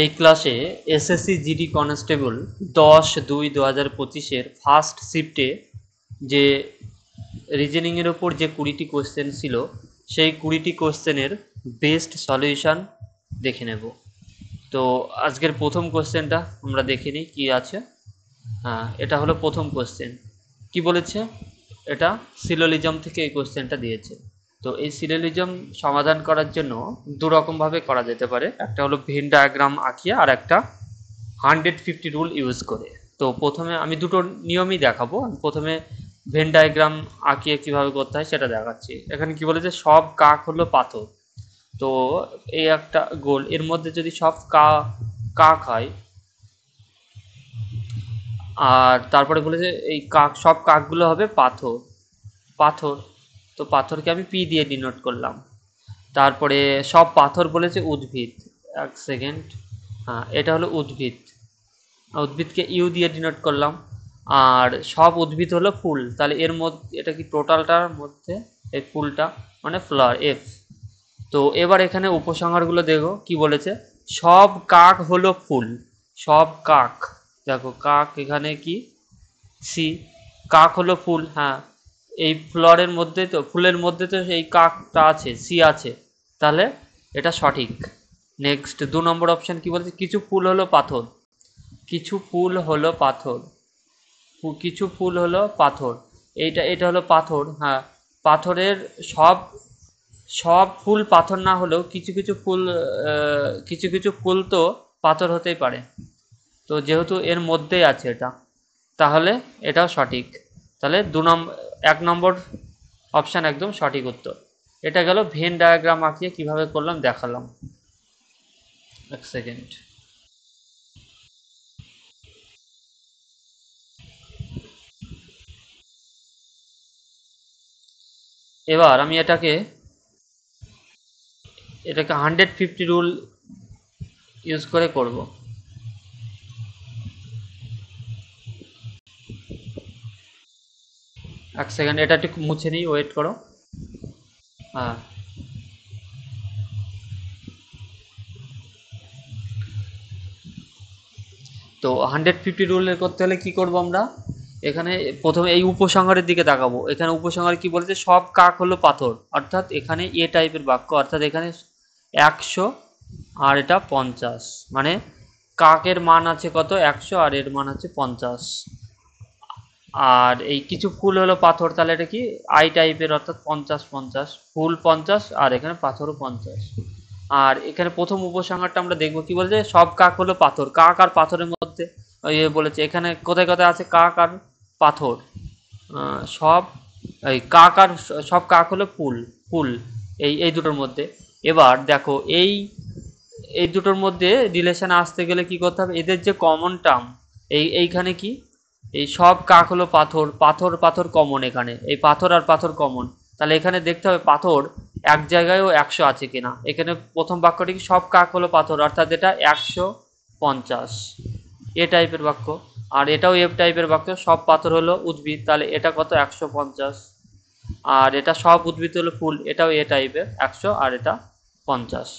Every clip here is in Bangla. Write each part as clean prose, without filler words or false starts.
এই ক্লাসে এসএসসি জিডি কনস্টেবল 10/2/2025 ফার্স্ট শিফটে যে রিজনিংয়ের ওপর যে 20টি কোশ্চেন ছিল সেই 20টি কোশ্চেনের বেস্ট সলিউশন দেখে নেব। তো আজকের প্রথম কোশ্চেনটা আমরা দেখে নিই কী আছে। হ্যাঁ, এটা হলো প্রথম কোশ্চেন। কি বলেছে? এটা সিলোলিজম থেকে এই কোশ্চেনটা দিয়েছে। তো এই সিলোলিজম সমাধান করার জন্য দু রকমভাবে করা যেতে পারে, একটা হলো ভেন ডায়াগ্রাম আঁকিয়ে আর একটা 150 রুল ইউজ করে। তো প্রথমে আমি দুটো নিয়মই দেখাবো। প্রথমে ভেন ডায়াগ্রাম আঁকিয়ে কিভাবে করতে হয় সেটা দেখাচ্ছি। এখানে কি বলেছে, সব কাক হলো পাথর। তো এই একটা গোল, এর মধ্যে যদি সব কাক হয়, আর তারপরে বলেছে এই সব কাকগুলো হবে পাথর পাথর তো পাথরকে আমি পি দিয়ে ডিনোট করলাম। তারপরে সব পাথর বলেছে উদ্ভিদ, এক সেকেন্ড, হ্যাঁ এটা হলো উদ্ভিদ, উদ্ভিদকে ইউ দিয়ে ডিনোট করলাম। আর সব উদ্ভিদ হলো ফুল, তাহলে এর মধ্যে এটা কি টোটালটার মধ্যে এই ফুলটা মানে ফ্লাওয়ার এফ। তো এবার এখানে উপসংহারগুলো দেখো কি বলেছে। সব কাক হলো ফুল, সব কাক, দেখো কাক এখানে কি সি, কাক হলো ফুল, হ্যাঁ এই ফ্লোরের মধ্যে তো ফুলের মধ্যে তো এই কাকটা আছে, সি আছে, তাহলে এটা সঠিক। নেক্সট 2 নম্বর অপশন কি বলছে, কিছু ফুল হলো পাথর, কিছু ফুল হলো পাথর, কিছু ফুল হলো পাথর, এটা হলো পাথর, হ্যাঁ পাথরের সব সব ফুল পাথর না হলেও কিছু কিছু ফুল, কিছু কিছু ফুল তো পাথর হতেই পারে। তো যেহেতু এর মধ্যেই আছে এটা, তাহলে এটাও সঠিক। তাহলে 1 নম্বর অপশান একদম সঠিক উত্তর। এটা গেল ভেন ডায়াগ্রাম আঁকিয়ে কিভাবে করলাম দেখালাম। এক সেকেন্ড। এবার আমি এটাকে 150 রুল ইউজ করে করব। এক সেকেন্ড, এটা একটু মুছে নিই, ওয়েট করো। হ্যাঁ, তো 150 রুলের করতে হলে কি করব আমরা, এখানে প্রথমে এই উপসংহারের দিকে তাকাবো। এখানে উপসংহার কি বলেছে, সব কাক হলো পাথর, অর্থাৎ এখানে এ টাইপের বাক্য, অর্থাৎ এখানে 100 আর এটা 50, মানে কাকের মান আছে কত 100 আর এর মান আছে 50। আর এই কিছু ফুল হলো পাথর, তাহলে এটা কি আই টাইপের, অর্থাৎ 50-50, ফুল 50 আর এখানে পাথরও 50। আর এখানে প্রথম উপসংহারটা আমরা দেখবো কি বলছে, সব কাক হলো পাথর, কাক আর পাথরের মধ্যে বলেছে এখানে কোথায় কোথায় আছে কাক আর পাথর, সব এই কাক আর সব কাক হলো ফুল, ফুল এই এই দুটোর মধ্যে। এবার দেখো এই এই দুটোর মধ্যে রিলেশন আসতে গেলে কি করতে হবে, এদের যে কমন টার্ম, এইখানে কি এই সব কাক হলো পাথর, পাথর পাথর কমন, এখানে এই পাথর আর পাথর কমন, তাহলে এখানে দেখতে হবে পাথর এক জায়গায়ও 100 আছে কিনা। এখানে প্রথম বাক্যটি কি, সব কাক হলো পাথর, অর্থাৎ এটা 150 এ টাইপের বাক্য। আর এটাও এফ টাইপের বাক্য, সব পাথর হলো উদ্ভিদ, তাহলে এটা কত 150। আর এটা সব উদ্ভিদ হলো ফুল, এটাও এ টাইপের 100 আর এটা 50।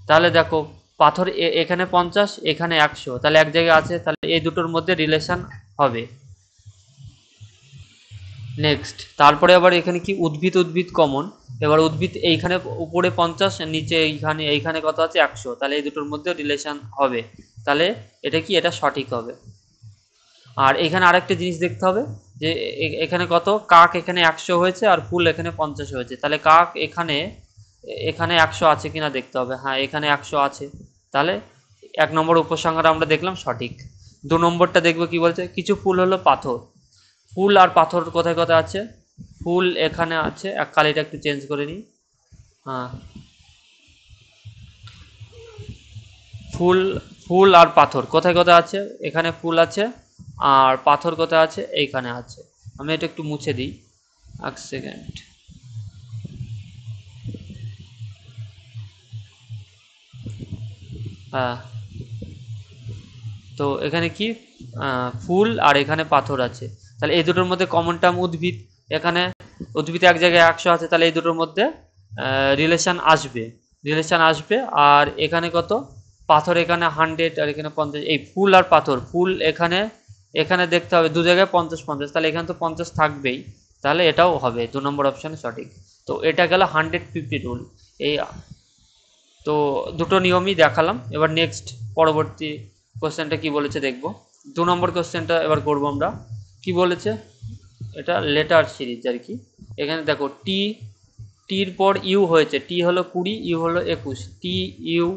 তাহলে দেখো পাথর এখানে 50 এখানে 100, তাহলে এক জায়গায় আছে, তাহলে এই দুটোর মধ্যে রিলেশন হবে। নেক্সট তারপরে আবার এখানে কি উদ্ভিদ উদ্ভিদ কমন, এবার উদ্ভিদ এইখানে উপরে 50 নিচে এইখানে কত আছে 100, তাহলে এই দুটোর মধ্যে রিলেশন হবে, তাহলে এটা কি এটা সঠিক হবে। আর এখানে আরেকটা জিনিস দেখতে হবে যে এখানে কত কাক এখানে 100 হয়েছে আর ফুল এখানে 50 হয়েছে, তাহলে কাক এখানে এখানে 100 আছে কিনা দেখতে হবে, হ্যাঁ এখানে 100 আছে, তাহলে 1 নম্বর উপসংহার আমরা দেখলাম সঠিক। 2 নম্বরটা দেখবো কি বলছে, কিছু ফুল হলো পাথর, ফুল আর পাথর কোথায় কোথায় আছে, ফুল এখানে আছে, এক কালিটা একটু চেঞ্জ করে নিই, হ্যাঁ ফুল, ফুল আর পাথর কোথায় কোথায় আছে, এখানে ফুল আছে আর পাথর কোথায় আছে, এইখানে আছে। আমি এটা একটু মুছে দিই, এক সেকেন্ড। হ্যাঁ, তো এখানে কি ফুল আর এখানে পাথর আছে, তাহলে এই দুটোর মধ্যে কমন টার্ম উদ্ভিদ, এখানে উদ্ভিদ এক জায়গায় 100 আছে, তাহলে এই দুটোর মধ্যে রিলেশন আসবে, রিলেশন আসবে। আর এখানে কত পাথর এখানে 100 আর এখানে 50, এই ফুল আর পাথর, ফুল এখানে এখানে দেখতে হবে দু জায়গায় 50-50, তাহলে এখানে তো 50 থাকবেই, তাহলে এটাও হবে 2 নম্বর অপশানে সঠিক। তো এটা গেল 150 রুল। এই তো দুটো নিয়মই দেখালাম। এবার নেক্সট পরবর্তী কোশ্চেনটা কি বলেছে দেখব। 2 নম্বর কোশ্চেনটা এবার করব আমরা। কি বলেছে, এটা লেটার সিরিজ আর কি। এখানে দেখো টির পর ইউ হয়েছে, টি হলো 20, ইউ হলো 21, টি ইউ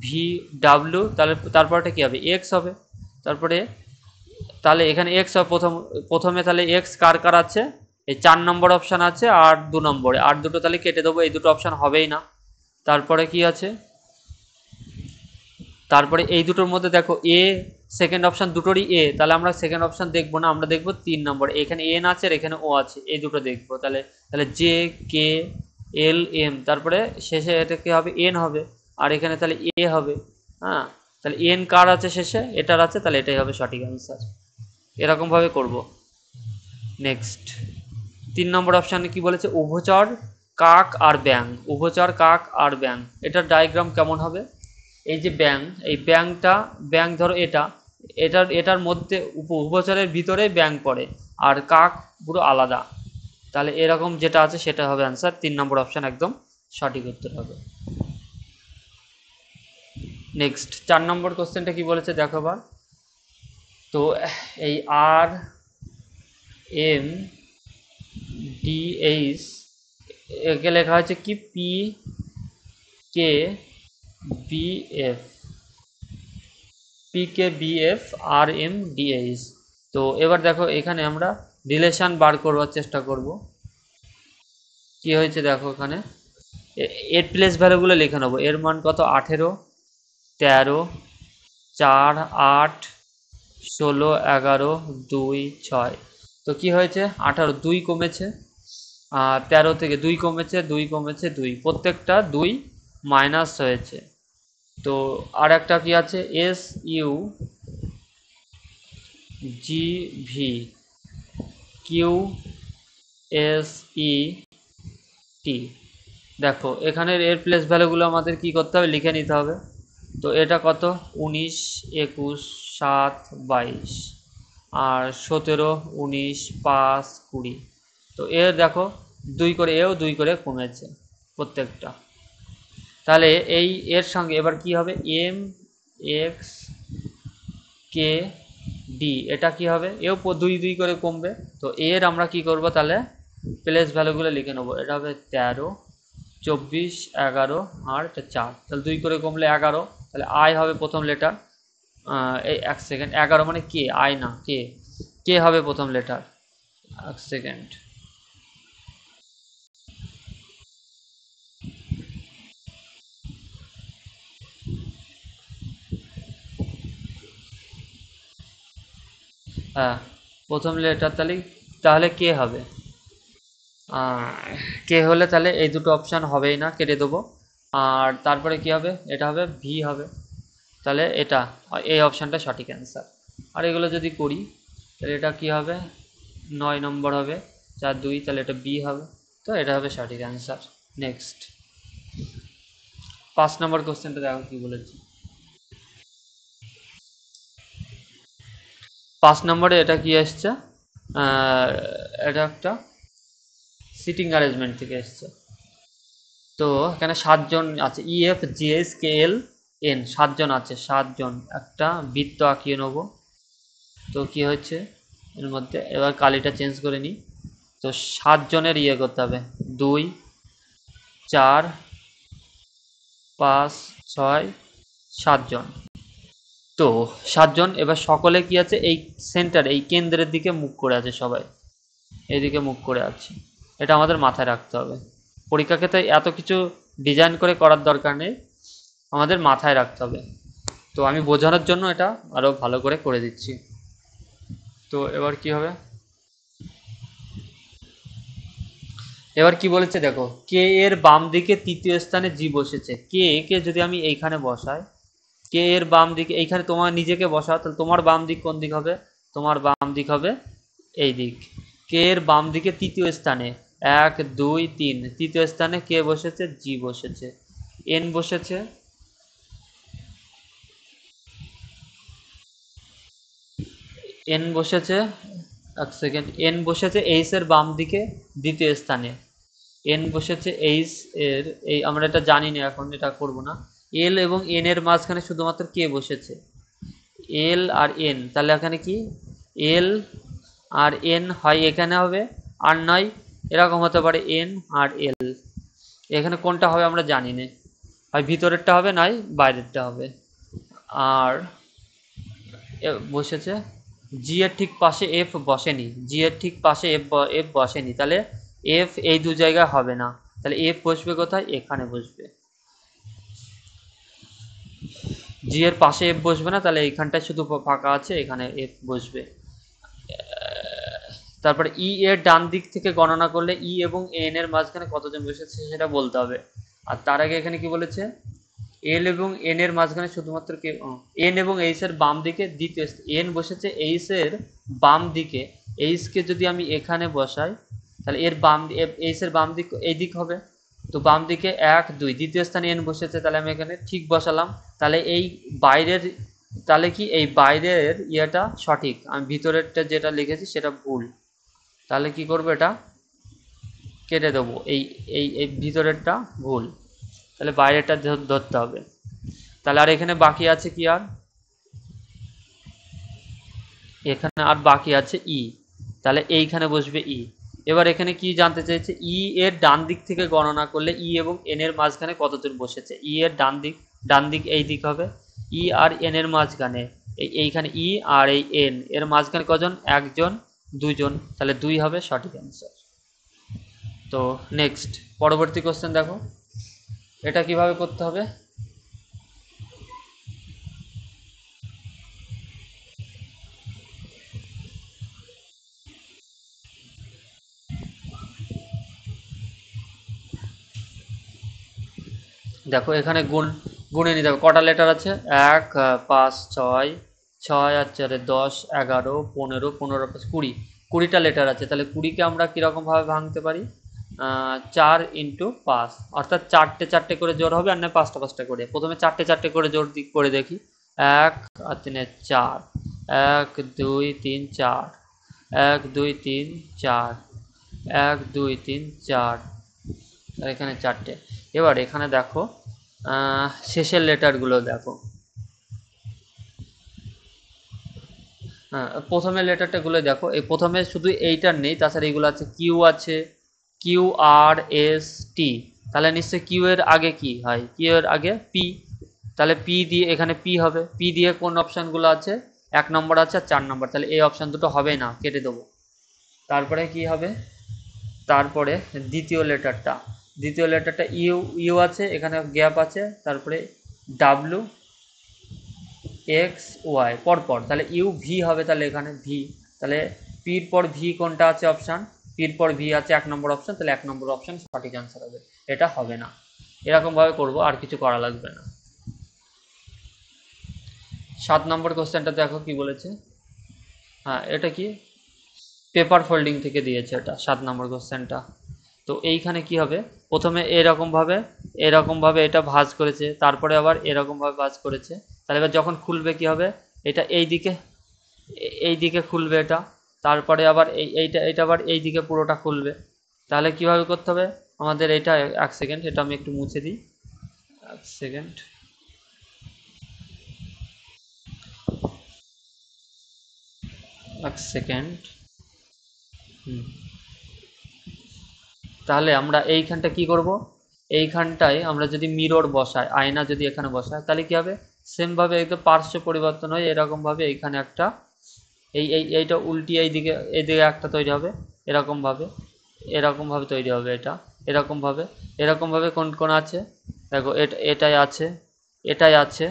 ভি ডাব্লিউ, তাহলে তারপরটা কি হবে, এক্স হবে। তারপরে তাহলে এখানে এক্স হবে প্রথমে, তাহলে এক্স কার কার আছে, এই 4 নম্বর অপশান আছে আর 2 নম্বরে, আর দুটো তাহলে কেটে দেবো, এই দুটো অপশান হবেই না। তারপরে কি আছে, তারপরে এই দুটোর মধ্যে দেখো এ সেকেন্ড অপশান দুটোরই এ, তাহলে আমরা সেকেন্ড অপশান দেখবো না, আমরা দেখবো 3 নম্বর, এখানে এন আছে আর এখানে ও আছে, এই দুটো দেখবো। তাহলে তাহলে জে কে এল এম, তারপরে শেষে এটা কি হবে, এন হবে, আর এখানে তাহলে এ হবে। হ্যাঁ, তাহলে এন কার আছে শেষে, এটার আছে, তাহলে এটাই হবে সঠিক অ্যান্সার। এরকম ভাবে করব। নেক্সট 3 নম্বর অপশানে কি বলেছে, উভচর কাক আর ব্যাং, উভচর কাক আর ব্যাং, এটার ডায়াগ্রাম কেমন হবে, এই যে ব্যাং, এই ব্যাংটা, ব্যাং ধরো এটা, এটার মধ্যে উভচরের ভিতরে ব্যাং পড়ে, আর কাক পুরো আলাদা, তাহলে এরকম যেটা আছে সেটা হবে অ্যান্সার। 3 নম্বর অপশান একদম সঠিক উত্তর হবে। নেক্সট 4 নম্বর কোশ্চেনটা কি বলেছে দেখো এবার। তো এই আর এম ডি এইচ, একে লেখা হয়েছে কি P K B F, P K B F আর এম ডি এইচ। তো এবার দেখো এখানে আমরা রিলেশন বার করবার চেষ্টা করব। কি হয়েছে দেখো, এখানে এর প্লেস ভ্যালুগুলো লিখে নেবো। এর মান কত, 18, 13, 4, 8, 16, 11, 2, 6। তো কি হয়েছে, 18 2 কমেছে, 13 থেকে 2 কমেছে, 2 কমেছে, 2 প্রত্যেকটা 2 মাইনাস হয়েছে। তো আর একটা কি আছে, S U G V Q S E T. দেখো এখানের এর প্লেস ভ্যালুগুলো আমাদের কি করতে হবে, লিখে নিতে হবে। তো এটা কত, 19, 21, 7, 22, আর 17, 19, 5, 20। তো এর দেখো 2 করে এও 2 করে কমেছে প্রত্যেকটা। তাহলে এই এর সঙ্গে এবার কি হবে, এম এক্স কে ডি, এটা কি হবে, এও 2 2 করে কমবে। তো এর আমরা কি করব, তাহলে প্লেস ভ্যালুগুলো লিখে নেবো। এটা হবে 13, 24, 11, আর এটা 4, তাহলে 2 করে কমলে 11, তাহলে আই হবে প্রথম লেটার। এই এক সেকেন্ড, 11 মানে কে, আই না কে, কে হবে প্রথম লেটার। এক সেকেন্ড, হ্যাঁ প্রথম লেটার, তাহলে তাহলে কে হবে, কে হলে তাহলে এই দুটো অপশান হবেই না, কেটে দেবো। আর তারপরে কি হবে, এটা হবে ভি হবে, তাহলে এটা এই অপশানটা সঠিক অ্যান্সার। আর এগুলো যদি করি তাহলে এটা কি হবে, 9 নম্বর হবে, 4 2, তাহলে এটা বি হবে। তো এটা হবে সঠিক অ্যান্সার। নেক্সট 5 নম্বর কোশ্চেনটা দেখো কি বলেছি। 5 নম্বরে এটা কি এসছে, এটা একটা সিটিং অ্যারেঞ্জমেন্ট থেকে এসছে। তো এখানে 7 জন আছে, E F G S K L N, 7 জন আছে, 7 জন একটা বৃত্ত আঁকিয়ে নেবো। তো কি হচ্ছে এর মধ্যে, এবার কালিটা চেঞ্জ করে নিই। তো 7 জনের ইয়ে করতে হবে, 2, 4, 5, 6, 7 জন। তো 7 জন, এবার সকলে কি আছে, এই সেন্টার এই কেন্দ্রের দিকে মুখ করে আছে, সবাই এইদিকে মুখ করে আছে। এটা আমাদের মাথায় রাখতে হবে, পরীক্ষাকে তো এত কিছু ডিজাইন করে করার দরকার নেই, আমাদের মাথায় রাখতে হবে। তো আমি বোঝানোর জন্য এটা আরো ভালো করে দিচ্ছি। তো এবার কি হবে, এবার কি বলেছে দেখো, কে এর বাম দিকে তৃতীয় স্থানে জি বসেছে। কে কে যদি আমি এইখানে বসাই, কে এর বাম দিকে, এইখানে তোমার নিজেকে বসাও, তাহলে তোমার বাম দিক কোন দিক হবে, তোমার বাম দিক হবে এই দিক। কে এর বাম দিকে তৃতীয় স্থানে, 1 2 3, তৃতীয় স্থানে কে বসেছে, জি বসেছে, এন বসেছে, এন বসেছে, এক সেকেন্ড, এন বসেছে এইচ এর বাম দিকে দ্বিতীয় স্থানে। এন বসেছে এইচ এর, এই আমরা এটা জানি না এখন, এটা করব না। এল এবং এন এর মাঝখানে শুধুমাত্র কে বসেছে, এল আর এন, তাহলে এখানে কি এল আর এন হয় এখানে হবে, আর নয় এরকম হতে পারে এন আর এল। এখানে কোনটা হবে আমরা জানি না, হয় ভিতরেরটা হবে নয় বাইরেরটা হবে। আর বসেছে জি এর ঠিক পাশে এফ বসেনি, জি এর ঠিক পাশে এফ বসেনি, তাহলে এফ এই দু জায়গায় হবে না, তাহলে এফ বসবে কোথায়, এখানে বসবে। জি এর পাশে এফ বসবে না, তাহলে এইখানটায় শুধু ফাঁকা আছে, এখানে এফ বসবে। তারপরে ই এর ডান দিক থেকে গণনা করলে ই এবং এন এর মাঝখানে কতজন বসেছে সেটা বলতে হবে। আর তার আগে এখানে কি বলেছে, এল এবং এন এর মাঝখানে শুধুমাত্র কে, এন এবং এইচ এর বাম দিকে দ্বিতীয়, এন বসেছে এইচ এর বাম দিকে, এইচ কে যদি আমি এখানে বসাই তাহলে এর বাম, এইচ এর বাম দিক এই দিক হবে, তো বাম দিকে এক দুই, দ্বিতীয় স্থানে এন বসেছে, তাহলে আমি এখানে ঠিক বসালাম। তাহলে এই বাইরের, তাহলে কি এই বাইরের ইয়েটা সঠিক, আমি ভিতরেরটা যেটা লিখেছি সেটা ভুল, তাহলে কি করবো, এটা কেটে দেবো, এই এই এই ভিতরেরটা ভুল, তাহলে বাইরেরটা ধরতে হবে। তাহলে আর এখানে বাকি আছে কি, আর এখানে আর বাকি আছে ই, তাহলে এইখানে বসবে ই। এবার এখানে কি জানতে চাইছে, ই এর ডান দিক থেকে গণনা করলে ই এবং এন এর মাঝখানে কতজন বসেছে, ই এর ডান দিক, ডান দিক এই দিক হবে, ই আর এন এর মাঝখানে এইখানে ই আর এই এন এর মাঝখানে কজন, একজন দুজন, তাহলে দুই হবে সঠিক অ্যান্সার। তো নেক্সট পরবর্তী কোশ্চেন দেখো, এটা কিভাবে করতে হবে। দেখো এখানে গুণে নিতে হবে, কটা লেটার আছে, এক, পাঁচ, ছয়, ছয় আর চারে 10, 11, 15, 15 পাঁচ 20, 20টা লেটার আছে, তাহলে 20কে আমরা কীরকম ভাবে ভাঙতে পারি, 4 × 5, অর্থাৎ চারটে চারটে করে জোর হবে, আর নয় পাঁচটা পাঁচটা করে, প্রথমে চারটে চারটে করে জোর করে দেখি, এক আর তিনে 4, 1 2 3 4, 1 2 3 4, 1 2 3 4, আর এখানে চারটে। এবার এখানে দেখো শেষের লেটারগুলো দেখো, হ্যাঁ প্রথমের লেটারটাগুলো দেখো, এই প্রথমে শুধু এইটার নেই, তাছাড়া এইগুলো আছে, কিউ আছে, কিউ আর এস টি, তাহলে নিশ্চয়ই কিউ এর আগে কি হয়, কিউ এর আগে পি, তাহলে পি দিয়ে এখানে পি হবে, পি দিয়ে কোন অপশানগুলো আছে, 1 নম্বর আছে আর 4 নম্বর, তাহলে এই অপশান দুটো হবে না, কেটে দেবো। তারপরে কি হবে, তারপরে দ্বিতীয় লেটারটা ইউ, ইউ আছে এখানে গ্যাপ আছে, তারপরে ডাব্লু এক্স ওয়াই পরপর, তাহলে ইউ ভি হবে, তাহলে এখানে ভি, তাহলে পির পর ভি কোনটা আছে অপশান, পির পর ভি আছে 1 নম্বর অপশান, তাহলে 1 নম্বর অপশান সঠিক অ্যান্সার হবে, এটা হবে না। এরকমভাবে করব, আর কিছু করা লাগবে না। 7 নম্বর কোশ্চেনটা দেখো কি বলেছে, হ্যাঁ এটা কি, পেপার ফোল্ডিং থেকে দিয়েছে এটা 7 নম্বর কোশ্চেনটা। তো এইখানে কি হবে, প্রথমে এরকমভাবে এটা ভাঁজ করেছে, তারপরে আবার এরকমভাবে ভাঁজ করেছে, তাহলে এবার যখন খুলবে কি হবে, এটা এই দিকে খুলবে এটা, তারপরে আবার এইটা আবার এই দিকে পুরোটা খুলবে, তাহলে কিভাবে করতে হবে আমাদের, এটা 1 সেকেন্ড, এটা আমি একটু মুছে দিই, 1 সেকেন্ড, 1 সেকেন্ড। হুম, তাহলে আমরা এইখানটা কি করব, এইখানটায় আমরা যদি মিরর বসাই, আয়না যদি এখানে বসাই, তাহলে কি হবে, সেমভাবে একটু পার্শ্ব পরিবর্তন হয়, এরকমভাবে এইখানে একটা, এইটা উল্টিয়ে এইদিকে একটা তৈরি হবে, এরকমভাবে এরকমভাবে তৈরি হবে, এটা এরকমভাবে কোন কোন আছে, দেখো এটাই আছে, এটাই আছে,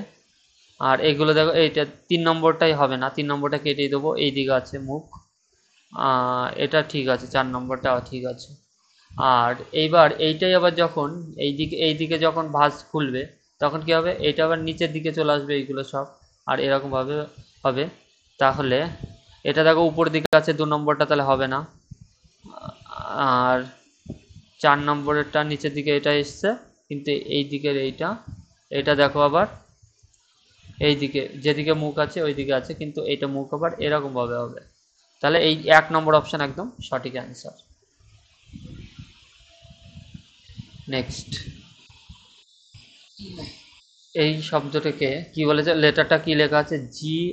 আর এগুলো দেখো, এইটা 3 নম্বরটাই হবে না, 3 নম্বরটা কেটে দেবো, এইদিকে আছে মুখ, এটা ঠিক আছে, 4 নম্বরটাও ঠিক আছে। আর এইবার এইটাই আবার যখন এইদিকে যখন ভাঁজ খুলবে, তখন কি হবে, এইটা আবার নিচের দিকে চলে আসবে এইগুলো সব, আর এরকমভাবে হবে, তাহলে এটা দেখো উপর দিকে আছে 2 নম্বরটা, তাহলে হবে না। আর 4 নম্বরেরটা নিচের দিকে এটা এসছে, কিন্তু এই দিকের এটা দেখো আবার এইদিকে যেদিকে মুখ আছে ওইদিকে আছে, কিন্তু এইটা মুখ আবার এরকম ভাবে হবে। তাহলে এই 1 নম্বর অপশন একদম সঠিক অ্যান্সার। নেক্সট, এই শব্দটাকে কি বলেছে, লেটারটা কি লেখা আছে, GRISTLE,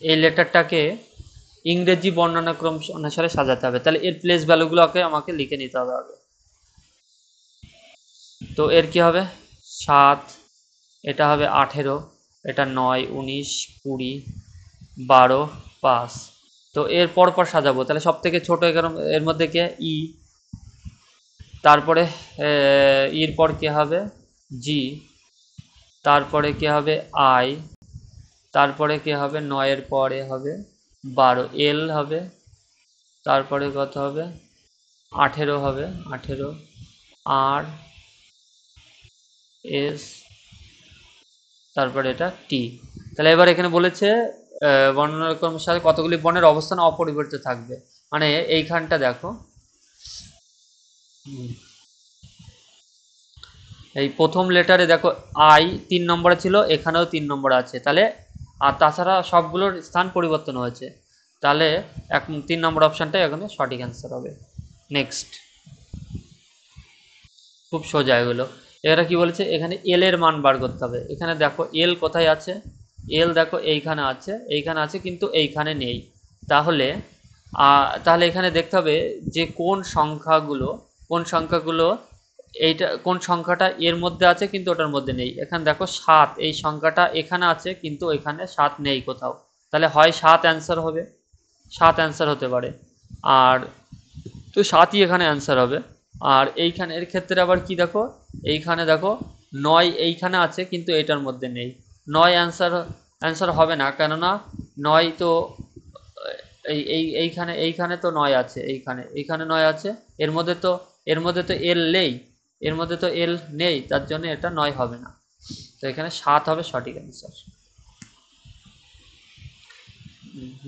এই লেটারটাকে ইংরেজি বর্ণনাক্রম অনুসারে সাজাতে হবে। তাহলে এর প্লেস ভ্যালুগুলোকে আমাকে লিখে নিতে হবে আগে। তো এর কি হবে, 7, এটা হবে 18, এটা 9, 19, 20, 12, 5। তো এর পর সাজাবো, তাহলে সব থেকে ছোট এর মধ্যে কে, ই, তারপরে ইর পর কে হবে, জি, তারপরে কে হবে, আই, তারপরে কে হবে, 9-এর পরে হবে 12, এল হবে, তারপরে কত হবে, 18 হবে, 18, আর, এস, তারপরে এটা টি। তাহলে এবার এখানে বলেছে বর্ণনাক্রমের সাথে কতগুলি বর্ণের অবস্থান অপরিবর্তিত থাকবে। মানে এইখানটা দেখো, এই প্রথম লেটারে দেখো আই 3 নম্বরে ছিল, এখানেও 3 নম্বরে আছে, তাহলে আর তাছাড়া সবগুলোর স্থান পরিবর্তন হয়েছে। তাহলে 3 নম্বর অপশানটাই এখানে সঠিক অ্যান্সার হবে। নেক্সট, খুব সোজা এগুলো। এরা কি বলেছে, এখানে এল এর মান বার করতে হবে। এখানে দেখো এল কোথায় আছে, এল দেখো এইখানে আছে, এইখানে আছে কিন্তু এইখানে নেই। তাহলে তাহলে এখানে দেখতে হবে যে কোন সংখ্যাগুলো এইটা, কোন সংখ্যাটা এর মধ্যে আছে কিন্তু ওটার মধ্যে নেই। এখানে দেখো 7, এই সংখ্যাটা এখানে আছে কিন্তু এখানে 7 নেই কোথাও। তাহলে হয় 7 অ্যান্সার হবে, 7 অ্যান্সার হতে পারে, আর তো 7ই এখানে অ্যান্সার হবে। আর এইখানে এর ক্ষেত্রে আবার কি দেখো, এইখানে দেখো 9 এইখানে আছে কিন্তু এটার মধ্যে নেই। 9 অ্যান্সার হবে না, কেননা 9 তো এইখানে তো 9 আছে, এইখানে 9 আছে, এর মধ্যে তো এল নেই, এর মধ্যে তো এল নেই, তার জন্য এটা 9 হবে না। তো এখানে 7 হবে সঠিক অ্যান্সার।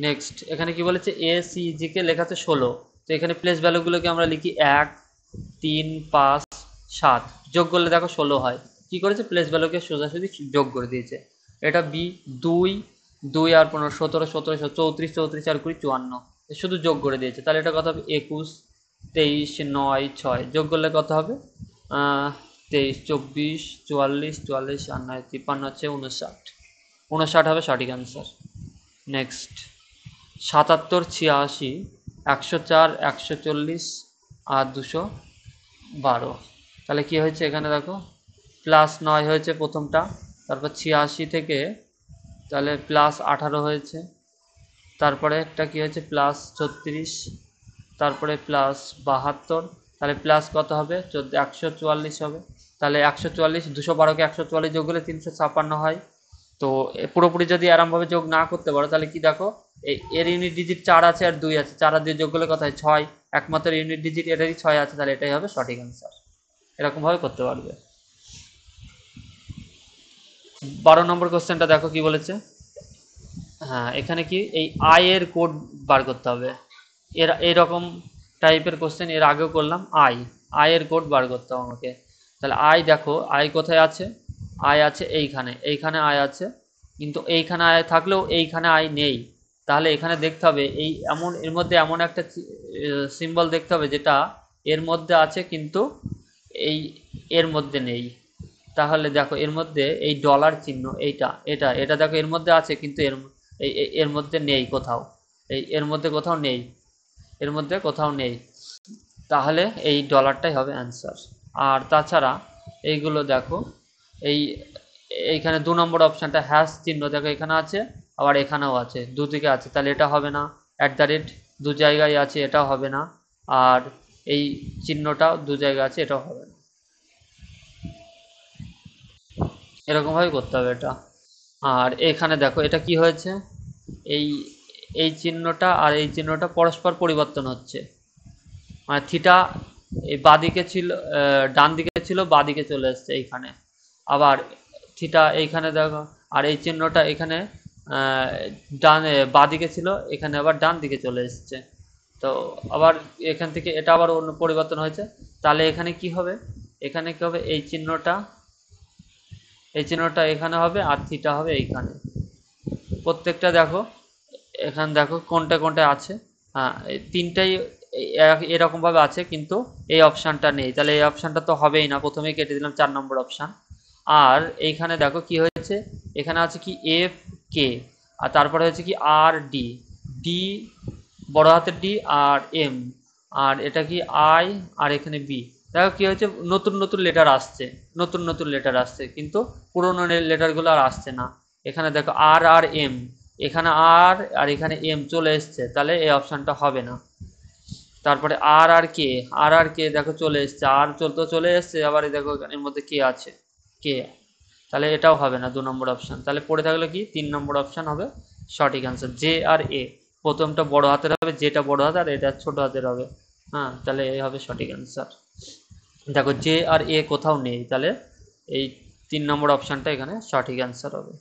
নেক্সট, এখানে কি বলেছে, এ সি জি কে লেখা আছে 16। তো এখানে প্লেস ভ্যালুগুলোকে আমরা লিখি 1, 3, 5, 7, যোগ করলে দেখো 16 হয়। কি করেছে, প্লেস ভ্যালুকে সোজাসুজি যোগ করে দিয়েছে। এটা বি, 2, 2 আর 15, 17, 17, 34, 34 আর 20, 54, শুধু যোগ করে দিয়েছে। তাহলে এটা কত হবে, 21, 23, 9, 6, যোগ করলে কত হবে, 23, 24, 44, 44 আর 9, 53 হচ্ছে 59, 59 হবে সঠিক অ্যান্সার। নেক্সট, 77, 86, 104, 140 আর 212। তাহলে কি হয়েছে, এখানে দেখো +9 হয়েছে প্রথমটা, তারপর 86 থেকে তাহলে +18 হয়েছে, তারপরে একটা কি হয়েছে +36, তারপরে +72, তাহলে প্লাস কত হবে, 144 হবে। তাহলে 144, 212কে 144 যোগ করলে 356 হয়। তো পুরোপুরি যদি এরমভাবে যোগ না করতে পারো, তাহলে কি দেখো, এর ইউনিট ডিজিট 4 আছে আর 2 আছে, 4 আর 2 যোগ করলে কত হয়, 6, একমাত্র ইউনিট ডিজিট এটারই 6 আছে, তাহলে এটাই হবে সঠিক অ্যান্সার। এরকমভাবে করতে পারবে। 12 নম্বর কোশ্চেনটা দেখো কি বলেছে। হ্যাঁ, এখানে কি এই আই এর কোড বার করতে হবে। এইরকম টাইপের কোশ্চেন এর আগেও করলাম, আই এর কোড বার করতে হবে আমাকে। তাহলে আই দেখো, আই কোথায় আছে, আই আছে এইখানে আই আছে, কিন্তু এইখানে আই থাকলেও এইখানে আই নেই। তাহলে এখানে দেখতে হবে এর মধ্যে এমন একটা সিম্বল দেখতে হবে যেটা এর মধ্যে আছে কিন্তু এই এর মধ্যে নেই। তাহলে দেখো এর মধ্যে এই ডলার চিহ্ন, এটা দেখো এর মধ্যে আছে কিন্তু এর মধ্যে নেই কোথাও, এর মধ্যে কোথাও নেই, এর মধ্যে কোথাও নেই। তাহলে এই ডলারটাই হবে অ্যান্সার। আর তাছাড়া এইগুলো দেখো, এই এইখানে 2 নম্বর অপশানটা হ্যাশ চিহ্ন দেখো এখানে আছে, আবার এখানেও আছে, দুদিকে আছে, তাহলে এটা হবে না। @ 2 জায়গায় আছে, এটাও হবে না। আর এই চিহ্নটাও 2 জায়গায় আছে, এটাও হবে না। এরকমভাবে করতে হবে এটা। আর এখানে দেখো এটা কি হয়েছে, এই এই চিহ্নটা আর এই চিহ্নটা পরস্পর পরিবর্তন হচ্ছে, মানে থিটা এই বাদিকে ছিল, ডান দিকে ছিল, বাদিকে চলে এসছে এইখানে। আবার থিটা এইখানে দেখো, আর এই চিহ্নটা এখানে ডান বাদিকে ছিল, এখানে আবার ডান দিকে চলে এসছে। তো আবার এখান থেকে এটা আবার অন্য পরিবর্তন হয়েছে, তাহলে এখানে কি হবে, এখানে কি হবে, এই চিহ্নটা এখানে হবে আর থিটা হবে এইখানে। প্রত্যেকটা দেখো, এখানে দেখো কোনটা কোনটা আছে। হ্যাঁ, এই তিনটাই এরকম ভাবে আছে, কিন্তু এই অপশানটা নেই, তাহলে এই অপশানটা তো হবেই না, প্রথমেই কেটে দিলাম 4 নম্বর অপশান। আর এইখানে দেখো কি হয়েছে, এখানে আছে কি এফ কে, আর তারপরে হচ্ছে কি আর ডি, ডি বড় হাতের ডি আর এম, আর এটা কি আই, আর এখানে বি। দেখো কি হয়েছে, নতুন নতুন লেটার আসছে, নতুন নতুন লেটার আসছে, কিন্তু পুরোনো লেটারগুলো আর আসছে না। এখানে দেখো আর আর এম, এখানে আর এখানে এম চলে এসছে, তাহলে এই অপশানটা হবে না। তারপরে আর আর কে দেখো চলে এসছে, আর চলে এসছে, আবার দেখো এর মধ্যে কে আছে, কে, তাহলে এটাও হবে না 2 নম্বর অপশান। তাহলে পড়ে থাকলো কি 3 নম্বর অপশান হবে সঠিক অ্যান্সার, জে আর এ। প্রথমটা বড় হাতের হবে, যেটা বড় হাতের, আর এটা ছোট হাতের হবে। হ্যাঁ, তাহলে এই হবে সঠিক অ্যান্সার। দেখো জে আর এ কোথাও নেই, তাহলে এই 3 নম্বর অপশানটা এখানে সঠিক অ্যান্সার হবে।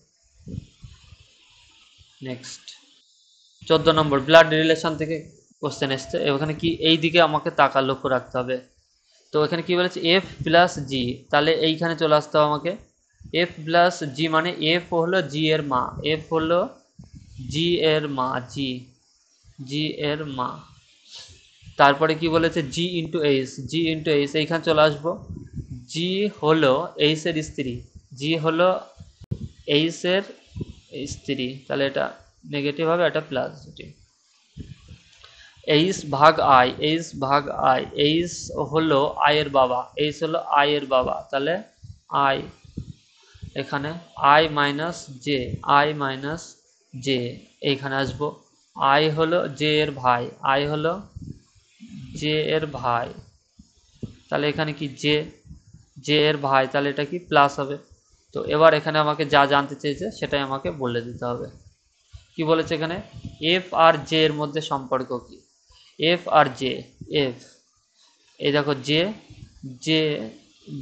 নেক্সট 14 নম্বর, ব্লাড রিলেশন থেকে কোশ্চেন এসছে। এখানে কি এই দিকে আমাকে লক্ষ্য রাখতে হবে। তো এখানে কি বলেছে, এফ প্লাস জি, তাহলে এইখানে চলে আসতে হবে আমাকে। এফ প্লাস জি মানে এফ হলো জি এর মা, এফ হলো জি এর মা, জি এর মা। তারপরে কি বলেছে, জি ইন্টু এইচ, এইখানে চলে আসবো। জি হলো এইচ এর স্ত্রী, জি হলো এইচ এর স্ত্রী, তাহলে এটা নেগেটিভ হবে, এটা পজিটিভ। এইচ হলো আই এর বাবা, তাহলে আই, এখানে আই মাইনাস জে, এইখানে আসবো। আই হলো জে এর ভাই, তাহলে এখানে কি জে এর ভাই, তাহলে এটা কি প্লাস হবে। তো এবার এখানে আমাকে যা জানতে চেয়েছে সেটাই আমাকে বলে দিতে হবে। কি বলেছে এখানে, এফ আর জে এর মধ্যে সম্পর্ক কি, এফ আর জে, এফ, এই দেখো জে, জে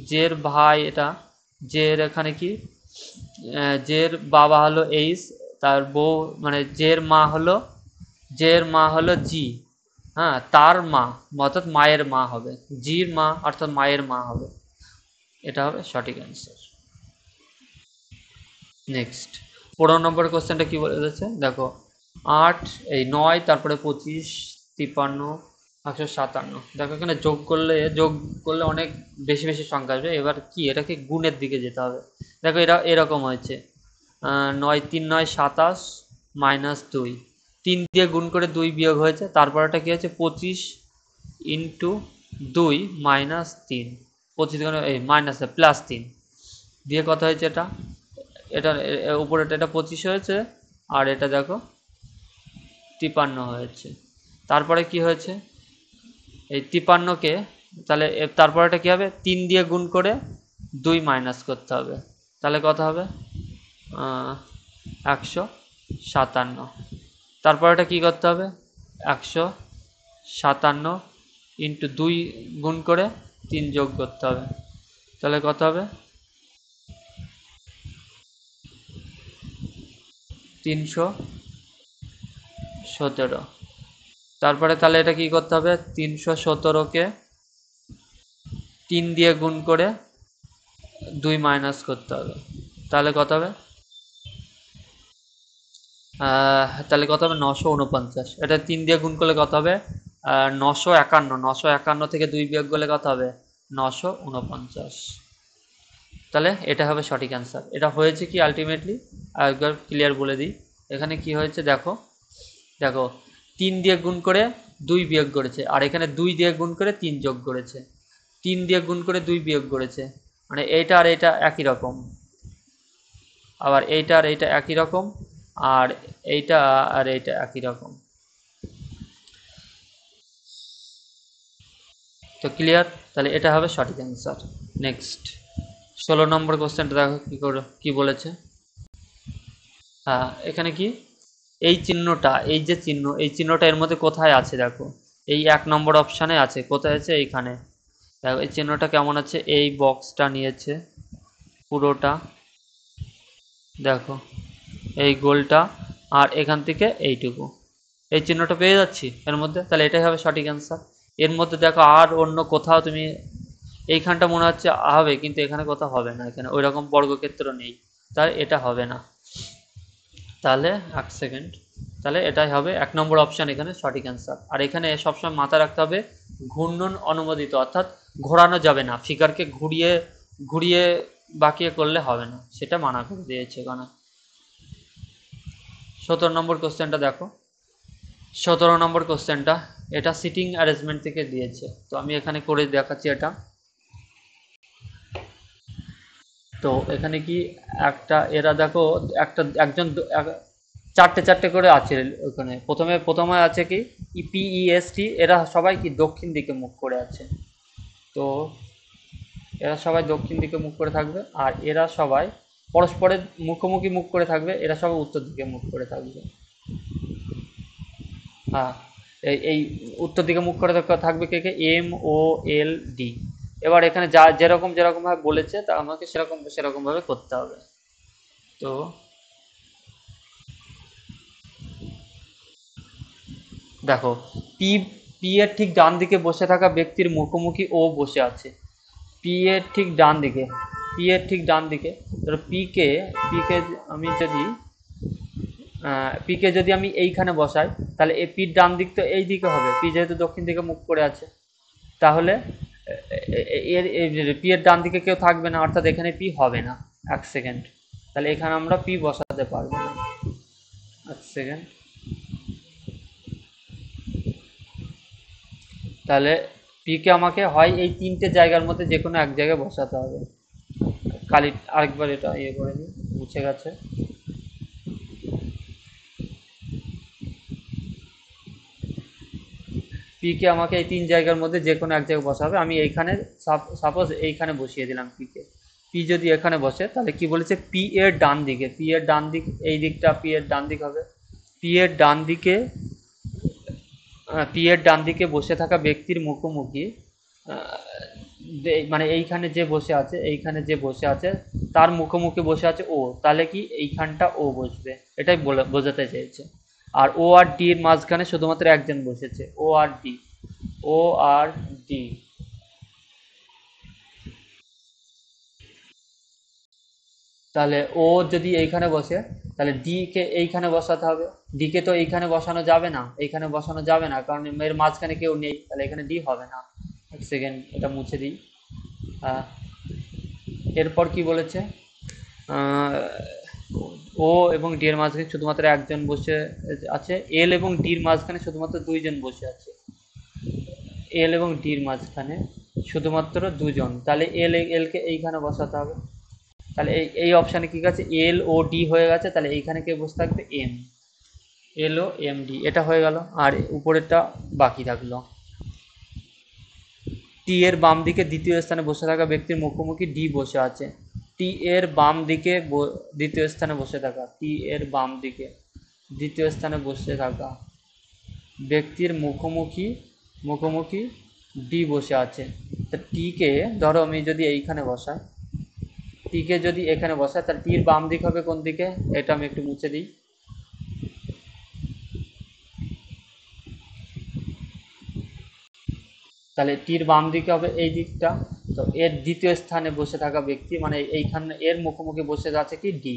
জের ভাই এটা, জের এখানে কি, জের বাবা হলো এইচ, তার বউ মানে জের মা হলো জি, হ্যাঁ, তার মা অর্থাৎ মায়ের মা হবে, জির মা অর্থাৎ মায়ের মা হবে, এটা হবে সঠিক অ্যান্সার। নেক্সট 15 নম্বর কোশ্চেনটা কি বলেছে দেখো, 8 এই 9, তারপরে 25, 53, 157। দেখো এখানে যোগ করলে অনেক বেশি বেশি সংখ্যা আসবে। এবার কি এটাকে গুণের দিকে যেতে হবে। দেখো এরকম হয়েছে, 9 3 9 27 মাইনাস 2, 3 দিয়ে গুণ করে 2 বিয়োগ হয়েছে, তারপরটা কি হয়েছে 25 ইন্টু 2 মাইনাস 3, 25 এই মাইনাস প্লাস 3 দিয়ে কত হয়েছে, এটা এটা উপরেটা এটা 25 হয়েছে, আর এটা দেখো 53 হয়েছে। তারপরে কি হয়েছে, এই 53কে, তাহলে তারপরেটা কি হবে, 3 দিয়ে গুণ করে 2 মাইনাস করতে হবে, তাহলে কত হবে 157। তারপরেটা কি করতে হবে, 157 ইন্টু 2 গুণ করে 3 যোগ করতে হবে, তাহলে কত হবে 317। তারপরে তাহলে এটা কি করতে হবে, 317কে 3 দিয়ে গুণ করে 2 মাইনাস করতে হবে, তাহলে কত হবে, তাহলে কত হবে 949। এটা 3 দিয়ে গুণ করলে কত হবে 951, 951 থেকে 2 বিয়োগ করলে কত হবে 949। তাহলে এটা হবে সঠিক অ্যান্সার। এটা হয়েছে কি আলটিমেটলি একবার ক্লিয়ার বলে দিই। এখানে কি হয়েছে দেখো, দেখো 3 দিয়ে গুণ করে 2 বিয়োগ করেছে, আর এখানে 2 দিয়ে গুণ করে 3 যোগ করেছে, 3 দিয়ে গুণ করে 2 বিয়োগ করেছে, মানে এইটা আর এইটা একই রকম, আবার এইটা আর এইটা একই রকম, আর এইটা আর এইটা একই রকম। তো ক্লিয়ার, তাহলে এটা হবে সঠিক অ্যান্সার। নেক্সট 16 নম্বর কোশ্চেনটা দেখো কি বলেছে। হ্যাঁ, এখানে কি এই চিহ্নটা, এই যে চিহ্ন, এই চিহ্নটা এর মধ্যে কোথায় আছে দেখো, এই 1 নম্বর অপশানে আছে, কোথায় আছে এইখানে। দেখো এই চিহ্নটা কেমন আছে, এই বক্সটা নিয়েছে পুরোটা, দেখো এই গোলটা, আর এখান থেকে এইটুকু, এই চিহ্নটা পেয়ে যাচ্ছি এর মধ্যে, তাহলে এটাই হবে সঠিক অ্যান্সার। এর মধ্যে দেখো আর অন্য কোথাও তুমি এইখানটা মনে হচ্ছে হবে, কিন্তু এখানে কোথাও হবে না, এখানে ওই রকম বর্গক্ষেত্র নেই, তাই এটা হবে না। তাহলে এক সেকেন্ড, তাহলে এটাই হবে 1 নম্বর অপশান এখানে সঠিক অ্যান্সার। আর এখানে সবসময় মাথায় রাখতে হবে ঘূর্ণন অনুমোদিত, অর্থাৎ ঘোরানো যাবে না, ফিগারকে ঘুরিয়ে ঘুরিয়ে বাঁকিয়ে করলে হবে না, সেটা মানা করে দিয়েছে এখানে। 17 নম্বর কোশ্চেনটা দেখো। 17 নম্বর কোশ্চেনটা, এটা সিটিং অ্যারেঞ্জমেন্ট থেকে দিয়েছে, তো আমি এখানে করে দেখাচ্ছি এটা। তো এখানে কি একটা এরা দেখো একটা একজন চারটে চারটে করে আছে ওখানে, প্রথমে আছে কি পিইএসটি, এরা সবাই কি দক্ষিণ দিকে মুখ করে আছে। তো এরা সবাই দক্ষিণ দিকে মুখ করে থাকবে, আর এরা সবাই পরস্পরের মুখোমুখি মুখ করে থাকবে, এরা সবাই উত্তর দিকে মুখ করে থাকবে। হ্যাঁ, এই উত্তর দিকে মুখ করে থাকবে কে কে, MOLD। এবার এখানে যা যেরকম যেরকম ভাবে বলেছে তা আমাকে সেরকম সেরকম ভাবে করতে হবে। তো দেখো, পি পি এর ঠিক ডান দিকে বসে থাকা ব্যক্তির মুখোমুখি ও বসে আছে। পি এর ঠিক ডান দিকে, পি এর ঠিক ডান দিকে, ধরো পি কে আমি যদি পিকে যদি আমি এইখানে বসাই, তাহলে এই পির ডান দিক তো এই দিকে হবে, পি যেহেতু দক্ষিণ দিকে মুখ করে আছে। তাহলে এর পি এর ডান দিকে কেউ থাকবে না, অর্থাৎ এখানে পি হবে না। এক সেকেন্ড, তাহলে এখানে আমরা পি বসাতে পারবো না। এক সেকেন্ড, তাহলে পি কে আমাকে হয় এই তিনটে জায়গার মধ্যে যে কোনো এক জায়গায় বসাতে হবে। খালি আরেকবার এটা ইয়ে করে নিই, মুছে গেছে। পি কে আমাকে এই তিন জায়গার মধ্যে যে কোনো এক জায়গায় বসাবে, আমি এইখানে সাপোজ এইখানে বসিয়ে দিলাম পি কে। পি যদি এখানে বসে, তাহলে কি বলেছে, পি এর ডান দিকে, পি এর ডান দিক, এই দিকটা পি এর ডান দিক হবে। পি এর ডান দিকে, পি এর ডান দিকে বসে থাকা ব্যক্তির মুখোমুখি, মানে এইখানে যে বসে আছে, এইখানে যে বসে আছে তার মুখোমুখি বসে আছে ও, তাহলে কি এইখানটা ও বসবে, এটাই বোঝাতে চেয়েছে। আর ও আর ডি এর মাঝখানে শুধুমাত্র একজন বসেছে, ও আর ডি, ও আর ডি। তাহলে ও যদি এইখানে বসে, তাহলে ডি কে এইখানে বসাতে হবে। ডি কে তো এইখানে বসানো যাবে না, এইখানে বসানো যাবে না, কারণ এর মাঝখানে কেউ নেই, তাহলে এখানে ডি হবে না। এক সেকেন্ড, এটা মুছে দিই। আহ, এরপর কি বলেছে, আহ, ও এবং ডি এর মাঝখানে শুধুমাত্র একজন বসে আছে, এল এবং ডির মাঝখানে শুধুমাত্র দুইজন বসে আছে, এল এবং ডির মাঝখানে শুধুমাত্র দুজন, তাহলে এল কে এইখানে বসাতে হবে। তাহলে এই অপশানে কি আছে, এল ও ডি হয়ে গেছে, তাহলে এইখানে কে বসে থাকবে, এম, এল ও এম ডি, এটা হয়ে গেল। আর উপরেরটা বাকি থাকলো। টি এর বাম দিকে দ্বিতীয় স্থানে বসে থাকা ব্যক্তির মুখোমুখি ডি বসে আছে। টি এর বাম দিকে দ্বিতীয় স্থানে বসে থাকা, টি এর বাম দিকে দ্বিতীয় স্থানে বসে থাকা ব্যক্তির মুখোমুখি মুখোমুখি ডি বসে আছে। তা টিকে ধরো আমি যদি এইখানে বসাই, টিকে যদি এখানে বসাই, তাহলে টির বাম দিক হবে কোন দিকে, এটা আমি একটু মুছে দিই। তাহলে টির বাম দিকে হবে এই দিকটা। তো এর দ্বিতীয় স্থানে বসে থাকা ব্যক্তি, মানে এইখানে এর মুখোমুখি বসে আছে কি ডি,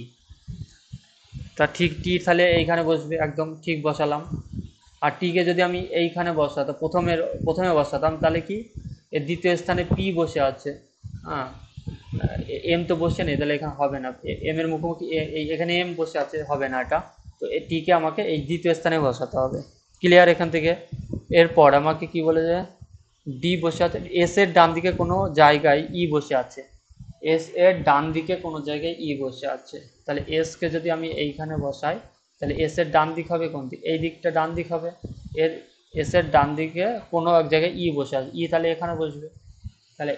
তা ঠিক টি তাহলে এইখানে বসবে, একদম ঠিক বসালাম। আর টিকে যদি আমি এইখানে বসাতাম, প্রথমে বসাতাম, তাহলে কি এর দ্বিতীয় স্থানে পি বসে আছে। হ্যাঁ, এম তো বসে নেই, তাহলে এখানে হবে না, এম এর মুখোমুখি এখানে এম বসে আছে, হবে না এটা। তো টিকে আমাকে এই দ্বিতীয় স্থানে বসাতে হবে। ক্লিয়ার এখান থেকে? এরপর আমাকে কি বলে যে ডি বসে আছে, এস এর ডান দিকে কোনো জায়গায় ই বসে আছে, এস এর ডান দিকে কোনো জায়গায় ই বসে আছে। তাহলে এস কে যদি আমি এইখানে বসাই, তাহলে এস এর ডান দিক হবে কোন দিক, এই দিকটা ডান দিক হবে। এর এস এর ডান দিকে কোনো এক জায়গায় ই বসে আছে, ই তাহলে এখানে বসবে। তাহলে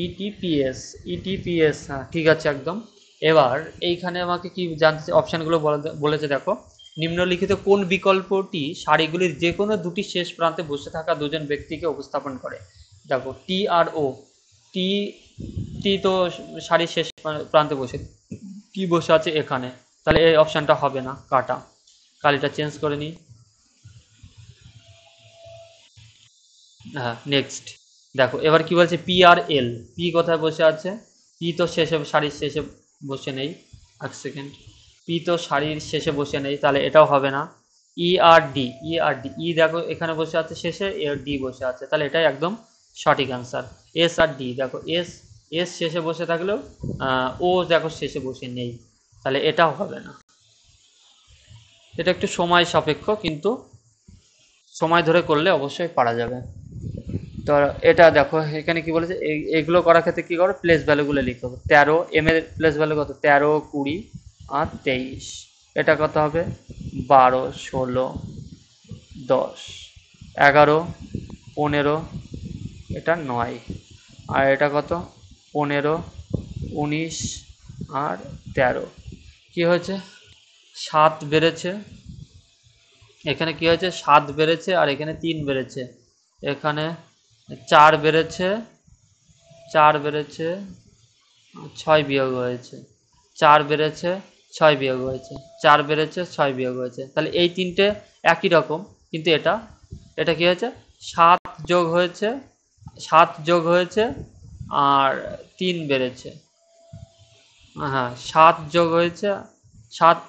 ইটিপিএস, ইটিপিএস, হ্যাঁ ঠিক আছে একদম। এবার এইখানে আমাকে কি জানতে অপশানগুলো বলেছে দেখো, নিম্নলিখিত কোন বিকল্পটি সারিগুলির যে কোনো দুটি শেষ প্রান্তে বসে থাকা দুজন ব্যক্তিকে উপস্থাপন করে। দেখো টি আর ও, টি টি তো সারির শেষ প্রান্তে বসে, টি বসে আছে এখানে, তাহলে এই অপশানটা হবে না, কাটা। কালিটা চেঞ্জ করে নিই। হ্যাঁ, নেক্সট। দেখো এবার কি বলছে, পি আর এল। পি কোথায় বসে আছে? পি তো শেষে, সারির শেষে বসে নেই। এক সেকেন্ড, পি তো সারির শেষে বসে নেই, তাহলে এটাও হবে না। ই আর ডি, ই আর ডি, ই দেখো এখানে বসে আছে শেষে, এর ডি বসে আছে, তাহলে এটাই একদম সঠিক অ্যান্সার। এস আর ডি, দেখো এস, এস শেষে বসে থাকলেও ও দেখো শেষে বসে নেই, তাহলে এটাও হবে না। এটা একটু সময় সাপেক্ষ, কিন্তু সময় ধরে করলে অবশ্যই পারা যাবে। তো এটা দেখো এখানে কি বলেছে, এগুলো করার ক্ষেত্রে কি করো, প্লেস ভ্যালুগুলো লিখতে হবে। 13 এম এর প্লেস ভ্যালু কত, 13, 20 আর 23। এটা কত হবে, 12, 16, 10, 11, 15, এটা 9, আর এটা কত, 15, 19 আর 13। কি হয়েছে, 7 বেড়েছে, এখানে কি হয়েছে, 7 বেড়েছে, আর এখানে 3 বেড়েছে, এখানে 4 বেড়েছে, 4 বেড়েছে, 6 বিয়োগ হয়েছে, 4 বেড়েছে, 6 বিয়োগ হয়েছে, 4 বেড়েছে, 6 বিয়োগ হয়েছে, তাহলে এই তিনটে একই রকম, কিন্তু এটা, এটা কি হয়েছে, 7 যোগ হয়েছে, 7 যোগ হয়েছে, আর 3 বেড়েছে। হ্যাঁ, 7 যোগ হয়েছে, 7,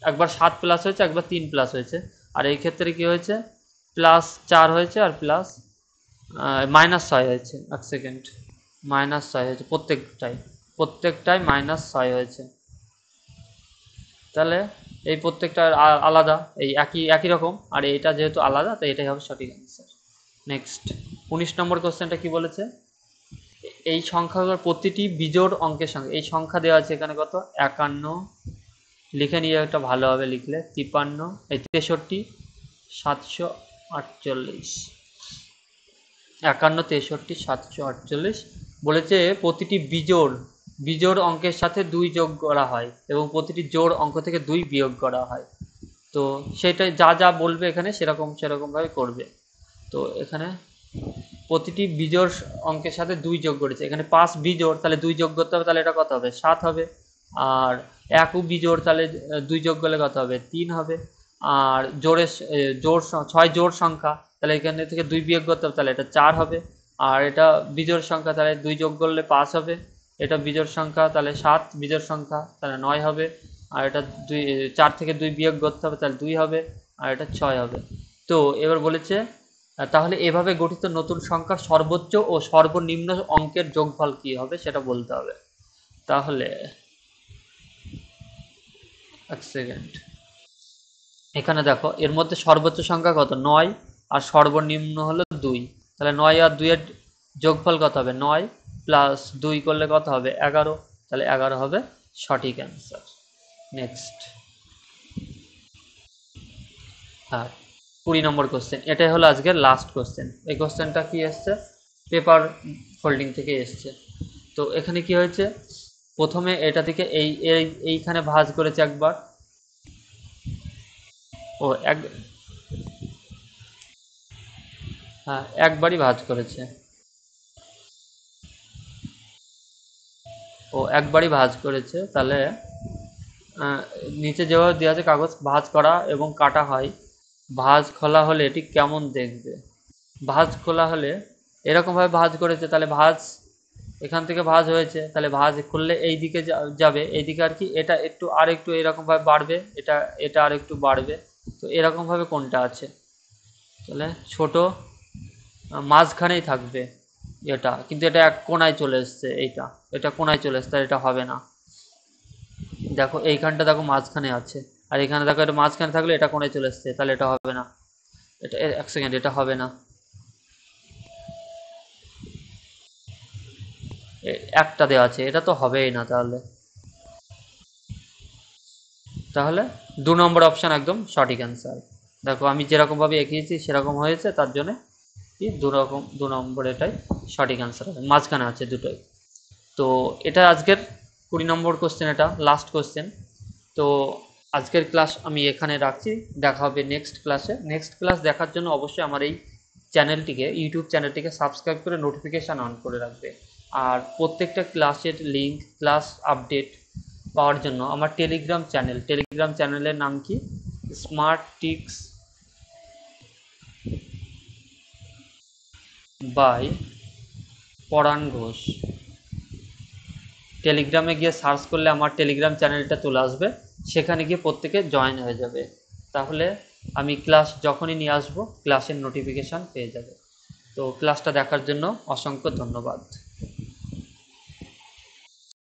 একবার 7 প্লাস হয়েছে, একবার 3 প্লাস হয়েছে, আর এই ক্ষেত্রে কি হয়েছে, +4 হয়েছে, আর প্লাস -6 হয়েছে। এক সেকেন্ড, -6 হয়েছে প্রত্যেকটাই, প্রত্যেকটাই -6 হয়েছে, তাহলে এই প্রত্যেকটা আলাদা, এই একই একই রকম, আর এটা যেহেতু আলাদা তাই এটাই হবে সঠিক অ্যান্সার। নেক্সট, 19 নম্বর কোশ্চেনটা কি বলেছে, এই সংখ্যাগুলোর প্রতিটি বিজোড় অঙ্কের সঙ্গে, এই সংখ্যা দেওয়া আছে এখানে কত, 51, লিখে নিয়ে একটা ভালো হবে লিখলে, 53, এই 63, 748, 51, 63, 748 বলেছে প্রতিটি বিজোড়, বিজোড় অঙ্কের সাথে 2 যোগ করা হয় এবং প্রতিটি জোড় অঙ্ক থেকে 2 বিয়োগ করা হয়। তো সেটাই, যা যা বলবে এখানে সেরকম সেরকমভাবে করবে। তো এখানে প্রতিটি বিজোড় অঙ্কের সাথে 2 যোগ করেছে, এখানে 5 বিজোড়, তাহলে 2 যোগ করতে হবে, তাহলে এটা কত হবে, 7 হবে। আর 1 বিজোড়, তাহলে 2 যোগ করলে কত হবে, 3 হবে। আর জোড়ের জোড় 6 জোড় সংখ্যা, তাহলে এখানে থেকে 2 বিয়োগ করতে হবে, তাহলে এটা 4 হবে। আর এটা বিজোড় সংখ্যা, তাহলে 2 যোগ করলে 5 হবে। এটা বিজোড় সংখ্যা, তাহলে 7, বিজোড় সংখ্যা, তাহলে 9 হবে। আর এটা 4 থেকে 2 বিয়োগ করতে হবে, তাহলে 2 হবে। আর এটা 6 হবে। তো এবার বলেছে, তাহলে এভাবে গঠিত নতুন সংখ্যার সর্বোচ্চ ও সর্বনিম্ন অঙ্কের যোগফল কি হবে সেটা বলতে হবে। তাহলে এক সেকেন্ড, এখানে দেখো এর মধ্যে সর্বোচ্চ সংখ্যা কত, 9, আর সর্বনিম্ন হলো 2, তাহলে 9 আর 2 এর যোগফল কত হবে, 9 প্লাস 2 করলে কত হবে, 11, তাহলে 11 হবে সঠিক অ্যান্সার। নেক্সট, হ্যাঁ, 20 নম্বর কোশ্চেন, এটাই হলো আজকের লাস্ট কোশ্চেন। এই কোশ্চেনটা কি এসছে, পেপার ফোল্ডিং থেকে এসছে। তো এখানে কি হয়েছে, প্রথমে এটা থেকে এইখানে ভাঁজ করেছে একবার, ও এক, হ্যাঁ একবারই ভাঁজ করেছে, ও একবারই ভাঁজ করেছে, তাহলে নিচে যেভাবে দেওয়া আছে, কাগজ ভাঁজ করা এবং কাটা হয়, ভাঁজ খোলা হলে এটি কেমন দেখবে। ভাঁজ খোলা হলে এরকমভাবে ভাঁজ করেছে, তাহলে ভাঁজ এখান থেকে ভাঁজ হয়েছে, তাহলে ভাঁজ খুললে এই দিকে যাবে, এই দিকে আর কি, এটা একটু আর একটু এরকমভাবে বাড়বে, এটা এটা আর একটু বাড়বে। তো এরকমভাবে কোনটা আছে, তাহলে ছোট মাঝখানেই থাকবে এটা, কিন্তু এটা এক কোনায় চলে এসছে, এইটা, এটা কোনায় চলে এসছে, এটা হবে না। দেখো এইখানটা দেখো মাঝখানে আছে, আর এখানে দেখো এটা মাঝখানে থাকলে এটা কোনায় চলে এসছে, তাহলে এটা হবে না। এটা এক সেকেন্ড, এটা হবে না, একটা দেওয়া আছে, এটা তো হবেই না, তাহলে তাহলে 2 নম্বর অপশান একদম সঠিক অ্যান্সার। দেখো আমি যেরকমভাবে এঁকেছি সেরকম হয়েছে, তার জন্য কি 2 নম্বর এটাই সঠিক অ্যান্সার হবে, মাঝখানে আছে দুটোই। তো এটা আজকের 20 নম্বর কোশ্চেন, এটা লাস্ট কোশ্চেন। তো আজকের ক্লাস আমি এখানে রাখছি, দেখা হবে নেক্সট ক্লাসে। নেক্সট ক্লাস দেখার জন্য অবশ্যই আমার এই চ্যানেলটিকে, ইউটিউব চ্যানেলটিকে সাবস্ক্রাইব করে নোটিফিকেশান অন করে রাখবে। আর প্রত্যেকটা ক্লাসের লিঙ্ক, ক্লাস আপডেট পাওয়ার জন্য আমার টেলিগ্রাম চ্যানেলের নাম কি, স্মার্ট টিক্স বাই পরাণ ঘোষ। টেলিগ্রামে গিয়ে সার্চ করলে আমার টেলিগ্রাম চ্যানেলটা চলে আসবে, সেখানে গিয়ে প্রত্যেকে জয়েন হয়ে যাবে। তাহলে আমি ক্লাস যখনই নিয়ে আসবো ক্লাসের নোটিফিকেশান পেয়ে যাবে। তো ক্লাসটা দেখার জন্য অসংখ্য ধন্যবাদ।